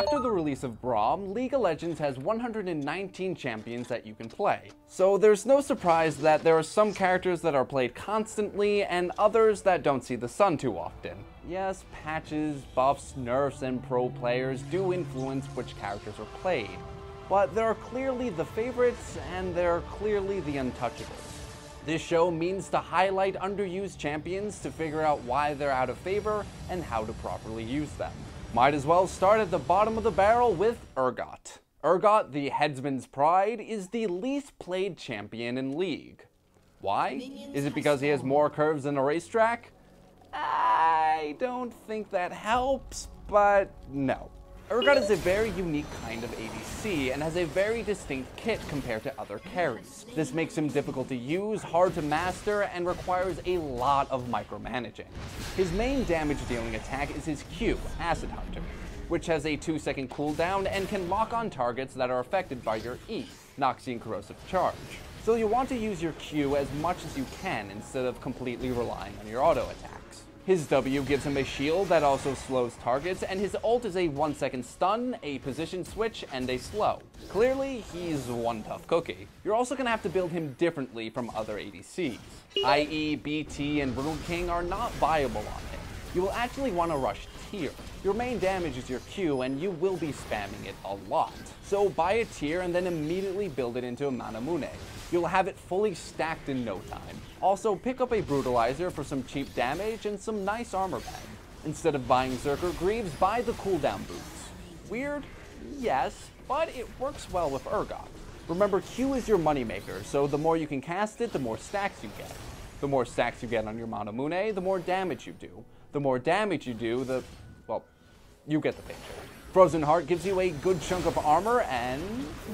After the release of Braum, League of Legends has 119 champions that you can play. So there's no surprise that there are some characters that are played constantly and others that don't see the sun too often. Yes, patches, buffs, nerfs, and pro players do influence which characters are played, but there are clearly the favorites and there are clearly the untouchables. This show means to highlight underused champions to figure out why they're out of favor and how to properly use them. Might as well start at the bottom of the barrel with Urgot. Urgot, the headsman's pride, is the least played champion in League. Why? Is it because he has more curves than a racetrack? I don't think that helps, but no. Urgot is a very unique kind of ADC and has a very distinct kit compared to other carries. This makes him difficult to use, hard to master, and requires a lot of micromanaging. His main damage dealing attack is his Q, Acid Hunter, which has a 2-second cooldown and can lock on targets that are affected by your E, Noxian Corrosive Charge. So you'll want to use your Q as much as you can instead of completely relying on your auto attacks. His W gives him a shield that also slows targets, and his ult is a 1-second stun, a position switch, and a slow. Clearly, he's one tough cookie. You're also going to have to build him differently from other ADCs. IE, BT, and Rune King are not viable on him. You will actually want to rush tier. Your main damage is your Q, and you will be spamming it a lot. So buy a tier and then immediately build it into a Manamune. You'll have it fully stacked in no time. Also, pick up a Brutalizer for some cheap damage and some nice armor pen. Instead of buying Zerker Greaves, buy the cooldown boots. Weird? Yes, but it works well with Urgot. Remember, Q is your moneymaker, so the more you can cast it, the more stacks you get. The more stacks you get on your Manamune, the more damage you do. The more damage you do, well, you get the picture. Frozen Heart gives you a good chunk of armor and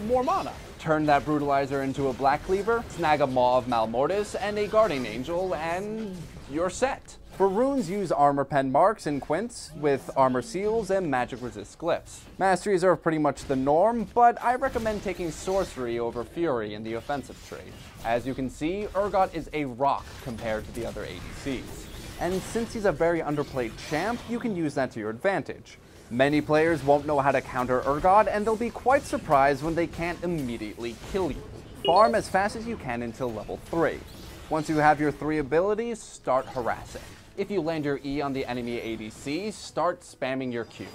more mana. Turn that Brutalizer into a Black Cleaver, snag a Maw of Malmortis and a Guardian Angel, and you're set. For runes, use Armor Pen Marks and Quints with Armor Seals and Magic Resist Glyphs. Masteries are pretty much the norm, but I recommend taking Sorcery over Fury in the offensive trade. As you can see, Urgot is a rock compared to the other ADCs. And since he's a very underplayed champ, you can use that to your advantage. Many players won't know how to counter Urgot, and they'll be quite surprised when they can't immediately kill you. Farm as fast as you can until level 3. Once you have your 3 abilities, start harassing. If you land your E on the enemy ADC, start spamming your Q.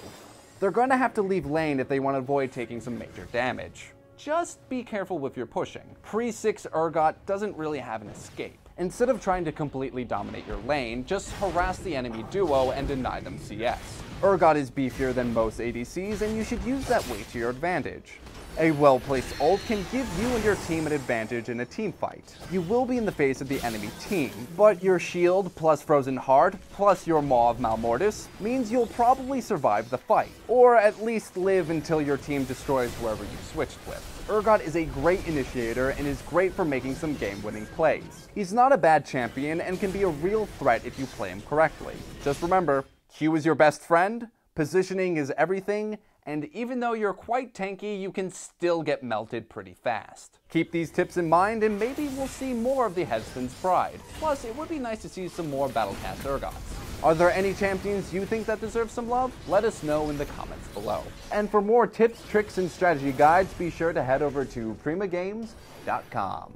They're going to have to leave lane if they want to avoid taking some major damage. Just be careful with your pushing. Pre-6 Urgot doesn't really have an escape. Instead of trying to completely dominate your lane, just harass the enemy duo and deny them CS. Urgot is beefier than most ADCs, and you should use that weight to your advantage. A well-placed ult can give you and your team an advantage in a team fight. You will be in the face of the enemy team, but your shield plus Frozen Heart plus your Maw of Malmortis means you'll probably survive the fight, or at least live until your team destroys whoever you switched with. Urgot is a great initiator and is great for making some game-winning plays. He's not a bad champion and can be a real threat if you play him correctly. Just remember, Q is your best friend, positioning is everything, and even though you're quite tanky, you can still get melted pretty fast. Keep these tips in mind and maybe we'll see more of the Headsman's Pride. Plus, it would be nice to see some more Battlecast Urgots. Are there any champions you think that deserve some love? Let us know in the comments below. And for more tips, tricks, and strategy guides, be sure to head over to primagames.com.